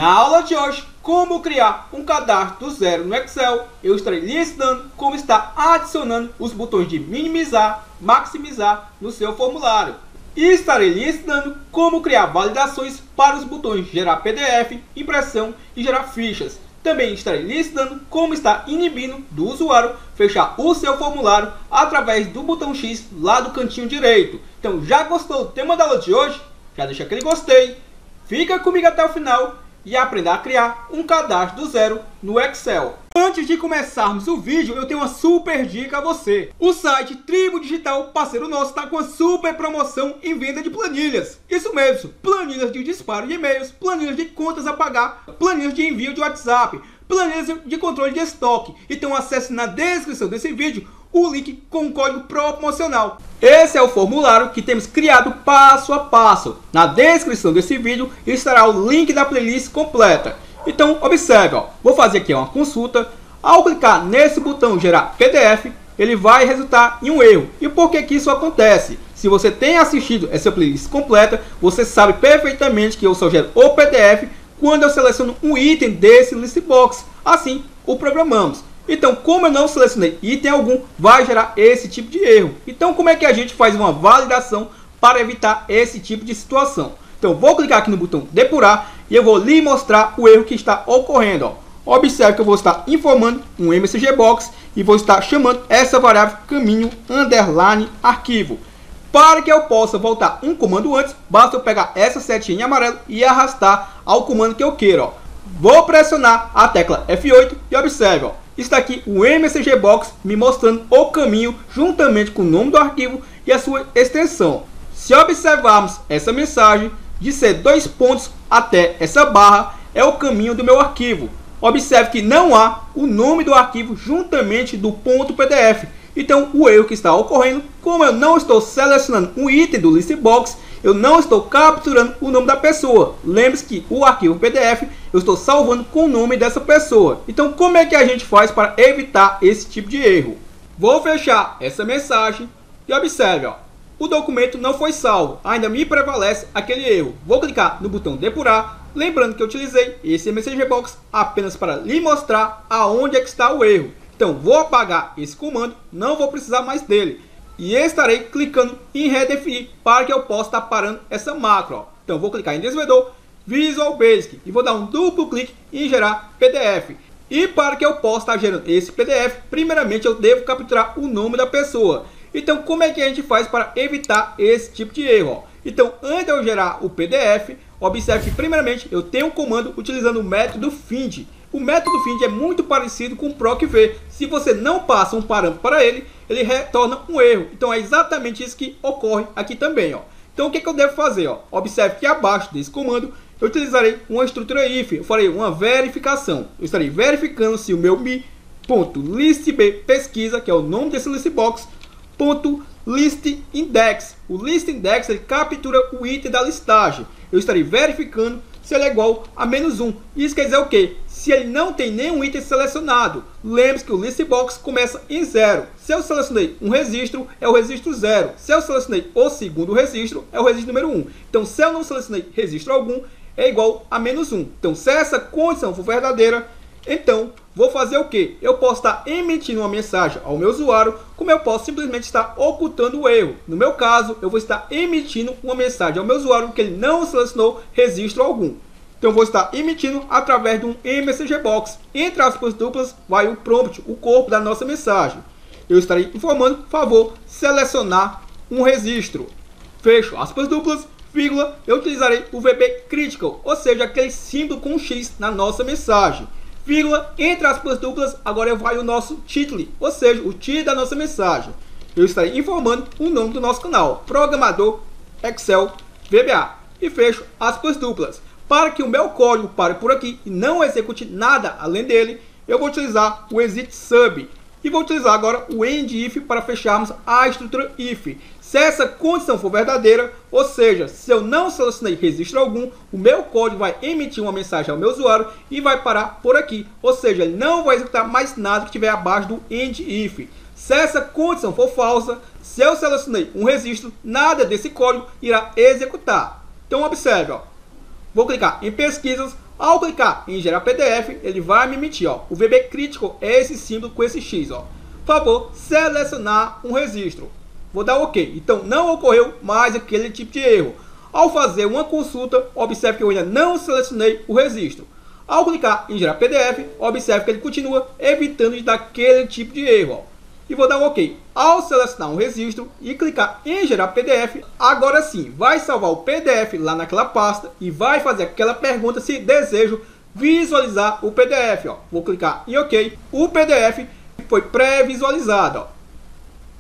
Na aula de hoje, como criar um cadastro do zero no Excel, eu estarei lhe ensinando como estar adicionando os botões de minimizar, maximizar no seu formulário. E estarei lhe ensinando como criar validações para os botões gerar PDF, impressão e gerar fichas. Também estarei lhe ensinando como estar inibindo do usuário fechar o seu formulário através do botão X lá do cantinho direito. Então, já gostou do tema da aula de hoje? Já deixa aquele gostei, fica comigo até o final e aprenda a criar um cadastro do zero no Excel. Antes de começarmos o vídeo, eu tenho uma super dica a você. O site Tribo Digital, parceiro nosso, está com uma super promoção em venda de planilhas. Isso mesmo, planilhas de disparo de e-mails, planilhas de contas a pagar, planilhas de envio de WhatsApp, planilhas de controle de estoque. Então acesse na descrição desse vídeo o link com o código promocional. Esse é o formulário que temos criado passo a passo. Na descrição desse vídeo estará o link da playlist completa. Então observe, vou fazer aqui uma consulta. Ao clicar nesse botão gerar PDF, ele vai resultar em um erro. E por que isso acontece? Se você tem assistido essa playlist completa, você sabe perfeitamente que eu só gero o PDF quando eu seleciono um item desse list box. Assim o programamos. Então, como eu não selecionei item algum, vai gerar esse tipo de erro. Então, como é que a gente faz uma validação para evitar esse tipo de situação? Então, vou clicar aqui no botão depurar e eu vou lhe mostrar o erro que está ocorrendo. Observe que eu vou estar informando um MSG Box e vou estar chamando essa variável caminho underline arquivo. Para que eu possa voltar um comando antes, basta eu pegar essa setinha em amarelo e arrastar ao comando que eu quero. Vou pressionar a tecla F8 e observe, está aqui o MSG Box me mostrando o caminho juntamente com o nome do arquivo e a sua extensão. Se observarmos essa mensagem, de ser 2 pontos até essa barra é o caminho do meu arquivo. Observe que não há o nome do arquivo juntamente do ponto PDF. Então o erro que está ocorrendo, como eu não estou selecionando um item do list box, eu não estou capturando o nome da pessoa. Lembre-se que o arquivo PDF eu estou salvando com o nome dessa pessoa. Então como é que a gente faz para evitar esse tipo de erro? Vou fechar essa mensagem e observe, o documento não foi salvo, ainda me prevalece aquele erro. Vou clicar no botão depurar, lembrando que eu utilizei esse MSG Box apenas para lhe mostrar aonde é que está o erro. Então vou apagar esse comando, não vou precisar mais dele. E estarei clicando em redefinir para que eu possa estar parando essa macro. Então vou clicar em desenvolvedor, Visual Basic e vou dar um duplo clique em gerar PDF. E para que eu possa estar gerando esse PDF, primeiramente eu devo capturar o nome da pessoa. Então como é que a gente faz para evitar esse tipo de erro? Então antes de eu gerar o PDF, observe que primeiramente eu tenho um comando utilizando o método find. O método find é muito parecido com o procv. Se você não passa um parâmetro para ele, ele retorna um erro. Então é exatamente isso que ocorre aqui também. Então o que eu devo fazer? Observe que abaixo desse comando eu utilizarei uma estrutura if. Eu farei uma verificação. Eu estarei verificando se o meu mi.listb pesquisa, que é o nome desse listbox, .listindex. O listindex ele captura o item da listagem. Eu estarei verificando se ele é igual a -1. Isso quer dizer o quê? Se ele não tem nenhum item selecionado. Lembre-se que o listbox começa em 0. Se eu selecionei um registro, é o registro 0. Se eu selecionei o segundo registro, é o registro número 1. Então, se eu não selecionei registro algum, é igual a -1. Então, se essa condição for verdadeira, então vou fazer o que? Eu posso estar emitindo uma mensagem ao meu usuário, como eu posso simplesmente estar ocultando o erro. No meu caso, eu vou estar emitindo uma mensagem ao meu usuário que ele não selecionou registro algum. Então eu vou estar emitindo através de um MSG Box. Entre aspas duplas vai o prompt, o corpo da nossa mensagem. Eu estarei informando, por favor, selecionar um registro. Fecho aspas duplas, vírgula, eu utilizarei o VB Critical, ou seja, aquele símbolo com um X na nossa mensagem. Vírgula, entre aspas duplas, agora vai o nosso título, ou seja, o título da nossa mensagem. Eu estarei informando o nome do nosso canal, Programador Excel VBA. E fecho aspas duplas. Para que o meu código pare por aqui e não execute nada além dele, eu vou utilizar o exit sub. E vou utilizar agora o end if para fecharmos a estrutura if. Se essa condição for verdadeira, ou seja, se eu não selecionei registro algum, o meu código vai emitir uma mensagem ao meu usuário e vai parar por aqui. Ou seja, ele não vai executar mais nada que estiver abaixo do end if. Se essa condição for falsa, se eu selecionei um registro, nada desse código irá executar. Então observe, vou clicar em pesquisas, Ao clicar em gerar PDF, ele vai me emitir, ó, o VB Critical é esse símbolo com esse X, ó. Por favor, selecionar um registro. Vou dar OK. Então, não ocorreu mais aquele tipo de erro. Ao fazer uma consulta, observe que eu ainda não selecionei o registro. Ao clicar em gerar PDF, observe que ele continua evitando de dar aquele tipo de erro, ó. E vou dar um OK. Ao selecionar um registro e clicar em gerar PDF, agora sim, vai salvar o PDF lá naquela pasta e vai fazer aquela pergunta se desejo visualizar o PDF, ó. Vou clicar em OK. O PDF foi pré-visualizado, ó.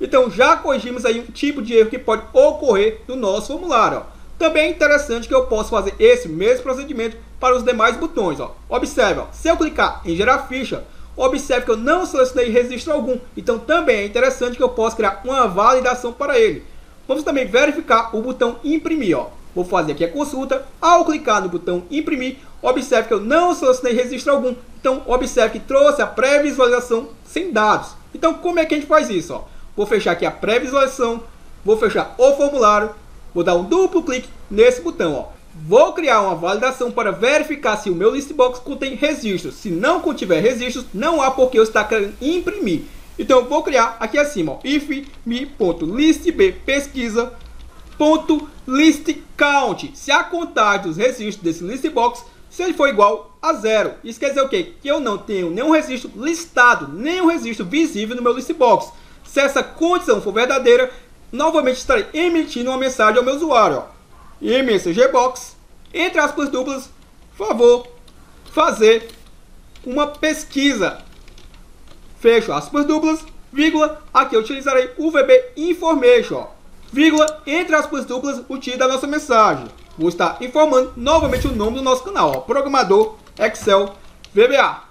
Então já corrigimos aí um tipo de erro que pode ocorrer no nosso formulário, ó. Também é interessante que eu possa fazer esse mesmo procedimento para os demais botões, ó. Observe, ó, se eu clicar em gerar ficha, observe que eu não selecionei registro algum, então também é interessante que eu possa criar uma validação para ele. Vamos também verificar o botão imprimir, ó. Vou fazer aqui a consulta. Ao clicar no botão imprimir, observe que eu não selecionei registro algum, então observe que trouxe a pré-visualização sem dados. Então como é que a gente faz isso, ó? Vou fechar aqui a pré-visualização, vou fechar o formulário, vou dar um duplo clique nesse botão, ó. Vou criar uma validação para verificar se o meu listbox contém registros. Se não contiver registros, não há por que eu estar querendo imprimir. Então eu vou criar aqui acima, ó, if me.listbpesquisa.listCount. Se a contagem dos registros desse listbox se ele for igual a 0. Isso quer dizer o quê? Que eu não tenho nenhum registro listado, nenhum registro visível no meu listbox. Se essa condição for verdadeira, novamente estarei emitindo uma mensagem ao meu usuário, ó. MSGbox, entre aspas duplas, favor fazer uma pesquisa, fecho aspas duplas, vírgula, aqui eu utilizarei o VB Information, ó, vírgula, entre aspas duplas, o título da nossa mensagem. Vou estar informando novamente o nome do nosso canal, ó, Programador Excel VBA.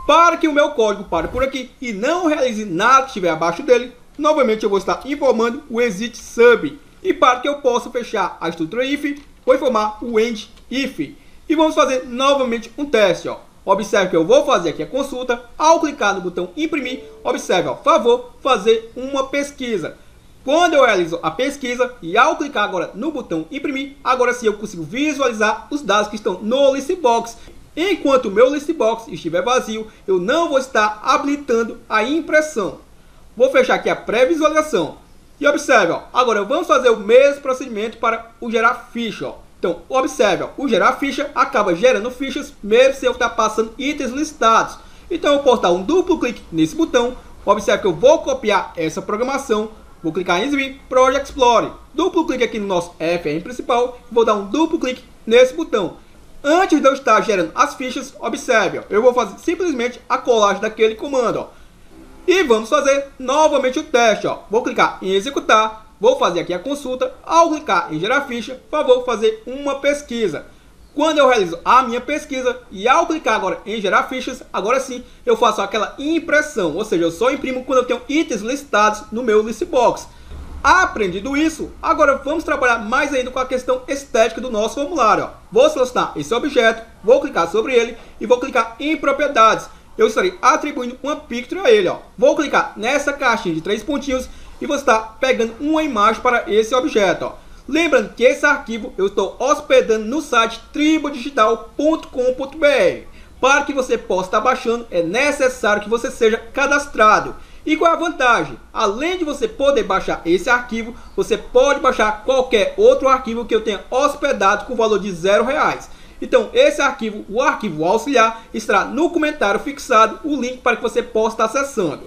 Para que o meu código pare por aqui e não realize nada que estiver abaixo dele, novamente eu vou estar informando o exit sub. E para que eu possa fechar a estrutura if, vou informar o end if. E vamos fazer novamente um teste, ó. Observe que eu vou fazer aqui a consulta. Ao clicar no botão imprimir, observe, ó, favor fazer uma pesquisa. Quando eu realizo a pesquisa e ao clicar agora no botão imprimir, agora sim eu consigo visualizar os dados que estão no listbox. Enquanto o meu listbox estiver vazio, eu não vou estar habilitando a impressão. Vou fechar aqui a pré-visualização. E observe, ó, agora vamos fazer o mesmo procedimento para o gerar ficha, ó. Então, observe, ó, o gerar ficha acaba gerando fichas mesmo sem eu estar passando itens listados. Então, eu posso dar um duplo clique nesse botão. Observe que eu vou copiar essa programação. Vou clicar em Exhibit Project Explorer. Duplo clique aqui no nosso FRM principal. Vou dar um duplo clique nesse botão. Antes de eu estar gerando as fichas, observe, ó, eu vou fazer simplesmente a colagem daquele comando, ó. E vamos fazer novamente o teste, ó. Vou clicar em executar, vou fazer aqui a consulta. Ao clicar em gerar ficha, favor fazer uma pesquisa. Quando eu realizo a minha pesquisa e ao clicar agora em gerar fichas, agora sim eu faço aquela impressão, ou seja, eu só imprimo quando eu tenho itens listados no meu listbox. Aprendido isso, agora vamos trabalhar mais ainda com a questão estética do nosso formulário, ó. Vou selecionar esse objeto, vou clicar sobre ele e vou clicar em propriedades. Eu estarei atribuindo uma picture a ele, ó. Vou clicar nessa caixinha de 3 pontinhos e vou estar pegando uma imagem para esse objeto, ó. Lembrando que esse arquivo eu estou hospedando no site tribodigital.com.br. Para que você possa estar baixando, é necessário que você seja cadastrado. E qual é a vantagem? Além de você poder baixar esse arquivo, você pode baixar qualquer outro arquivo que eu tenha hospedado com valor de R$0. Então, esse arquivo, o arquivo auxiliar, estará no comentário fixado o link para que você possa estar acessando.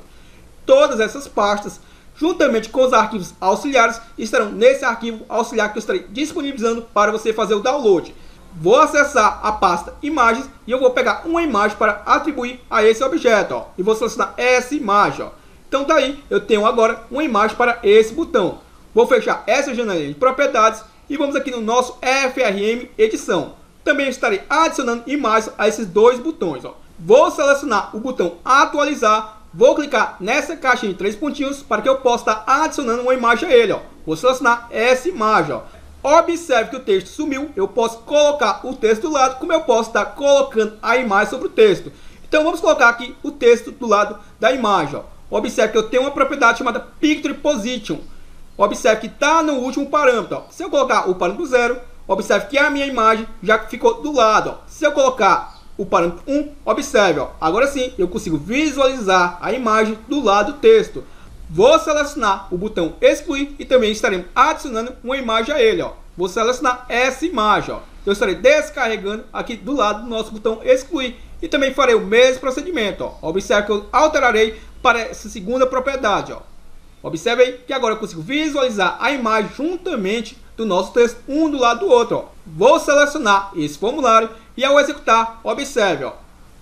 Todas essas pastas, juntamente com os arquivos auxiliares, estarão nesse arquivo auxiliar que eu estarei disponibilizando para você fazer o download. Vou acessar a pasta imagens e eu vou pegar uma imagem para atribuir a esse objeto, ó, e vou selecionar essa imagem, ó. Então daí eu tenho agora uma imagem para esse botão. Vou fechar essa janelinha de propriedades e vamos aqui no nosso FRM edição. Também estarei adicionando imagens a esses dois botões, ó. Vou selecionar o botão atualizar, vou clicar nessa caixinha de 3 pontinhos para que eu possa estar adicionando uma imagem a ele, ó. Vou selecionar essa imagem, ó. Observe que o texto sumiu, eu posso colocar o texto do lado, como eu posso estar colocando a imagem sobre o texto. Então vamos colocar aqui o texto do lado da imagem, ó. Observe que eu tenho uma propriedade chamada Picture Position. Observe que está no último parâmetro, ó. Se eu colocar o parâmetro 0, observe que a minha imagem já ficou do lado, ó. Se eu colocar o parâmetro 1, observe, ó, agora sim eu consigo visualizar a imagem do lado do texto. Vou selecionar o botão excluir e também estaremos adicionando uma imagem a ele, ó. Vou selecionar essa imagem, ó. Eu estarei descarregando aqui do lado do nosso botão excluir e também farei o mesmo procedimento, ó. Observe que eu alterarei para essa segunda propriedade, ó. Observe aí que agora eu consigo visualizar a imagem juntamente do nosso texto, um do lado do outro, ó. Vou selecionar esse formulário e ao executar, observe, ó,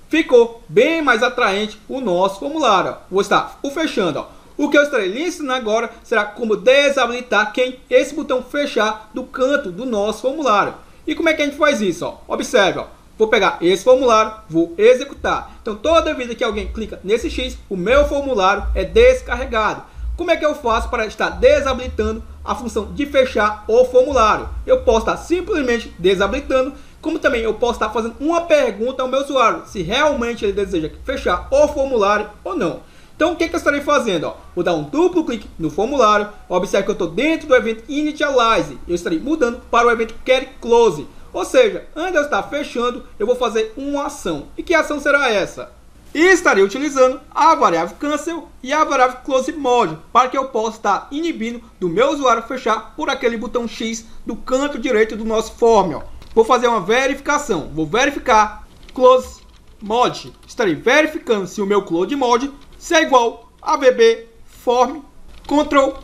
ficou bem mais atraente o nosso formulário, ó. Vou estar o fechando, ó. O que eu estarei lhe ensinando agora será como desabilitar esse botão fechar do canto do nosso formulário. E como é que a gente faz isso, ó? Observe, ó. Vou pegar esse formulário, vou executar. Então toda vez que alguém clica nesse X, o meu formulário é descarregado. Como é que eu faço para estar desabilitando a função de fechar o formulário? Eu posso estar simplesmente desabilitando, como também eu posso estar fazendo uma pergunta ao meu usuário, se realmente ele deseja fechar o formulário ou não. Então o que eu estarei fazendo? Ó? Vou dar um duplo clique no formulário, observe que eu estou dentro do evento Initialize, eu estarei mudando para o evento getClose. Ou seja, antes de eu estar fechando, eu vou fazer uma ação. E que ação será essa? E estarei utilizando a variável cancel e a variável closeMod para que eu possa estar inibindo do meu usuário fechar por aquele botão X do canto direito do nosso form. Ó. Vou fazer uma verificação. Vou verificar closeMod. Estarei verificando se o meu closeMod se é igual a VB form control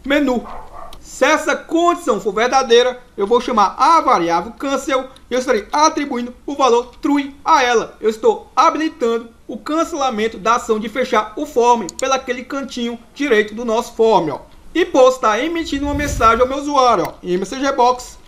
menu. Se essa condição for verdadeira, eu vou chamar a variável cancel e eu estarei atribuindo o valor true a ela. Eu estou habilitando o cancelamento da ação de fechar o form pelaquele cantinho direito do nosso form. Ó. E posso estar emitindo uma mensagem ao meu usuário, ó, em messagebox,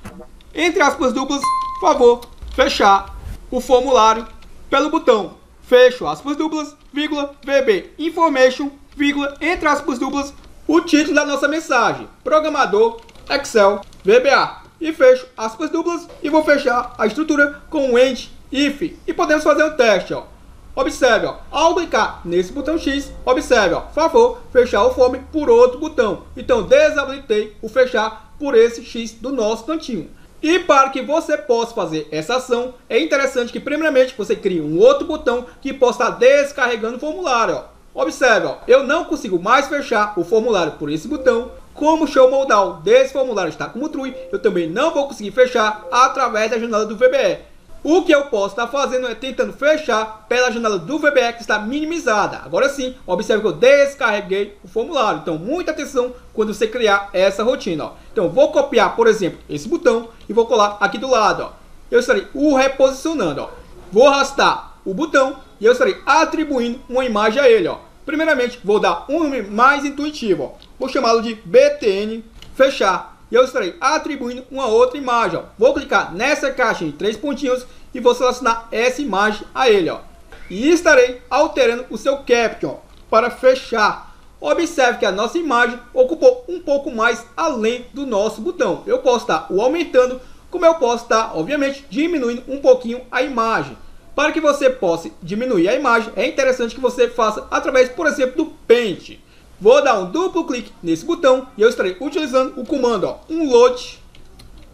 entre aspas duplas, favor, fechar o formulário pelo botão fecho, aspas duplas, vírgula, VB information, vírgula, entre aspas duplas, o título da nossa mensagem, programador Excel VBA, e fecho aspas duplas e vou fechar a estrutura com o end if e podemos fazer um teste, ó. Observe, ó, ao clicar nesse botão X, observe, ó, favor fechar o form por outro botão, então desabilitei o fechar por esse X do nosso cantinho. E para que você possa fazer essa ação, é interessante que primeiramente você crie um outro botão que possa estar descarregando o formulário, ó. Observe, ó, eu não consigo mais fechar o formulário por esse botão. Como o show modal desse formulário está como true, eu também não vou conseguir fechar através da janela do VBE. O que eu posso estar fazendo é tentando fechar pela janela do VBE que está minimizada. Agora sim, observe que eu descarreguei o formulário. Então, muita atenção quando você criar essa rotina. Ó. Então, eu vou copiar, por exemplo, esse botão e vou colar aqui do lado. Ó. Eu estarei o reposicionando. Ó. Vou arrastar o botão e eu estarei atribuindo uma imagem a ele. Ó. Primeiramente, vou dar um nome mais intuitivo. Ó. Vou chamá-lo de BTN fechar. E eu estarei atribuindo uma outra imagem. Ó. Vou clicar nessa caixinha de 3 pontinhos e vou selecionar essa imagem a ele. Ó. E estarei alterando o seu caption para fechar. Observe que a nossa imagem ocupou um pouco mais além do nosso botão. Eu posso estar o aumentando, como eu posso estar, obviamente, diminuindo um pouquinho a imagem. Para que você possa diminuir a imagem, é interessante que você faça através, por exemplo, do Paint. Vou dar um duplo clique nesse botão e eu estarei utilizando o comando, ó, unload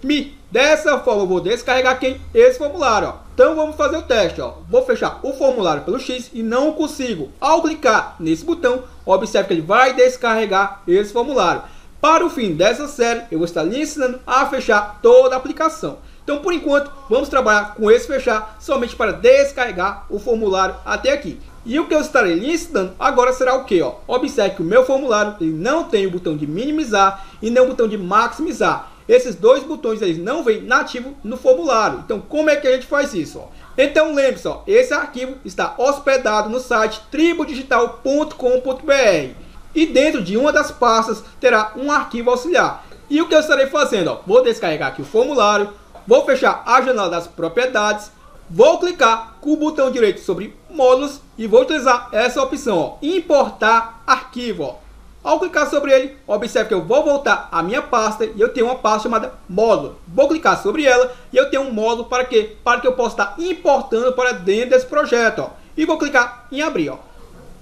me. Dessa forma eu vou descarregar esse formulário. Ó. Então vamos fazer o teste. Ó. Vou fechar o formulário pelo X e não consigo. Ao clicar nesse botão, observe que ele vai descarregar esse formulário. Para o fim dessa série, eu vou estar lhe ensinando a fechar toda a aplicação. Então, por enquanto, vamos trabalhar com esse fechar somente para descarregar o formulário até aqui. E o que eu estarei lhe ensinando agora será o que? Observe que o meu formulário ele não tem o botão de minimizar e nem o botão de maximizar. Esses dois botões eles não vêm nativo no formulário. Então, como é que a gente faz isso? Então, lembre-se, esse arquivo está hospedado no site tribodigital.com.br. E dentro de uma das pastas terá um arquivo auxiliar. E o que eu estarei fazendo? Vou descarregar aqui o formulário, vou fechar a janela das propriedades, vou clicar com o botão direito sobre módulos e vou utilizar essa opção, importar arquivo. Ao clicar sobre ele, observe que eu vou voltar à minha pasta e eu tenho uma pasta chamada módulo. Vou clicar sobre ela e eu tenho um módulo para quê? Para que eu possa estar importando para dentro desse projeto. E vou clicar em abrir.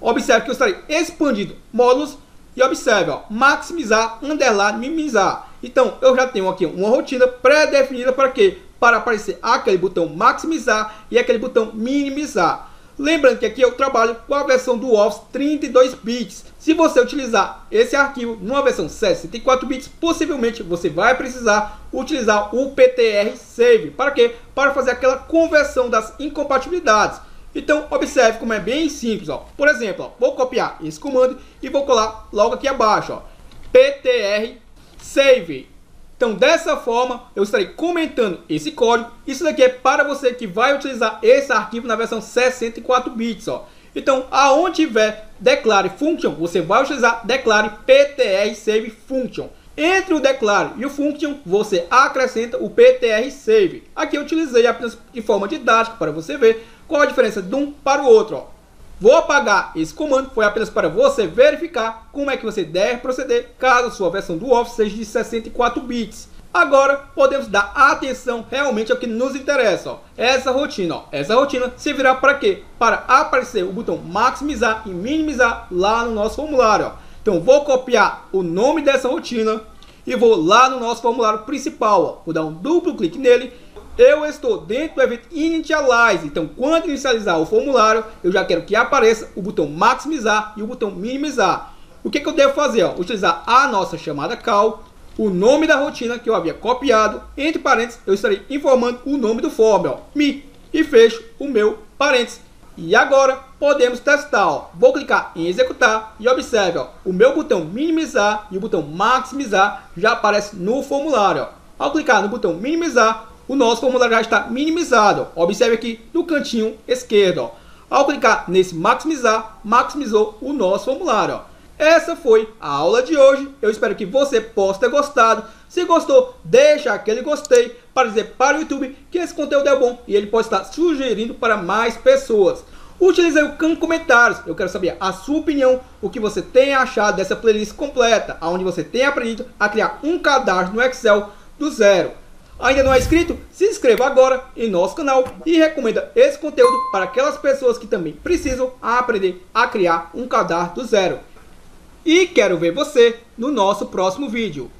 Observe que eu estarei expandindo módulos e observe, maximizar, underline, minimizar. Então, eu já tenho aqui uma rotina pré-definida para quê? para aparecer aquele botão maximizar e aquele botão minimizar. Lembrando que aqui eu trabalho com a versão do Office 32 bits. Se você utilizar esse arquivo numa versão 64 bits, possivelmente você vai precisar utilizar o PTR Save. Para quê? Para fazer aquela conversão das incompatibilidades. Então observe como é bem simples. Ó. Por exemplo, ó, vou copiar esse comando e vou colar logo aqui abaixo. Ó, PTR Save. Então, dessa forma, eu estarei comentando esse código. Isso daqui é para você que vai utilizar esse arquivo na versão 64 bits. Ó. Então, aonde tiver declare function, você vai utilizar declare PTR Save Function. Entre o declare e o function, você acrescenta o PTR Save. Aqui eu utilizei apenas de forma didática para você ver qual a diferença de um para o outro. Ó. Vou apagar esse comando, foi apenas para você verificar como é que você deve proceder caso a sua versão do Office seja de 64 bits. Agora podemos dar atenção realmente ao que nos interessa, ó. Essa rotina. Ó. Essa rotina servirá para quê? Para aparecer o botão maximizar e minimizar lá no nosso formulário. Ó. Então vou copiar o nome dessa rotina e vou lá no nosso formulário principal. Ó. Vou dar um duplo clique nele. Eu estou dentro do evento Initialize, então quando inicializar o formulário, eu já quero que apareça o botão maximizar e o botão minimizar. O que eu devo fazer? Ó? Utilizar a nossa chamada call, o nome da rotina que eu havia copiado, entre parênteses eu estarei informando o nome do form, ó, me, e fecho o meu parênteses. E agora podemos testar. Ó. Vou clicar em executar e observe, ó, o meu botão minimizar e o botão maximizar já aparece no formulário. Ó. Ao clicar no botão minimizar, o nosso formulário já está minimizado. Ó. Observe aqui no cantinho esquerdo. Ó. Ao clicar nesse maximizar, maximizou o nosso formulário. Ó. Essa foi a aula de hoje. Eu espero que você possa ter gostado. Se gostou, deixa aquele gostei para dizer para o YouTube que esse conteúdo é bom e ele pode estar sugerindo para mais pessoas. Utilize o campo comentários. Eu quero saber a sua opinião, o que você tem achado dessa playlist completa, onde você tem aprendido a criar um cadastro no Excel do zero. Ainda não é inscrito? Se inscreva agora em nosso canal e recomenda esse conteúdo para aquelas pessoas que também precisam aprender a criar um cadastro do zero. E quero ver você no nosso próximo vídeo.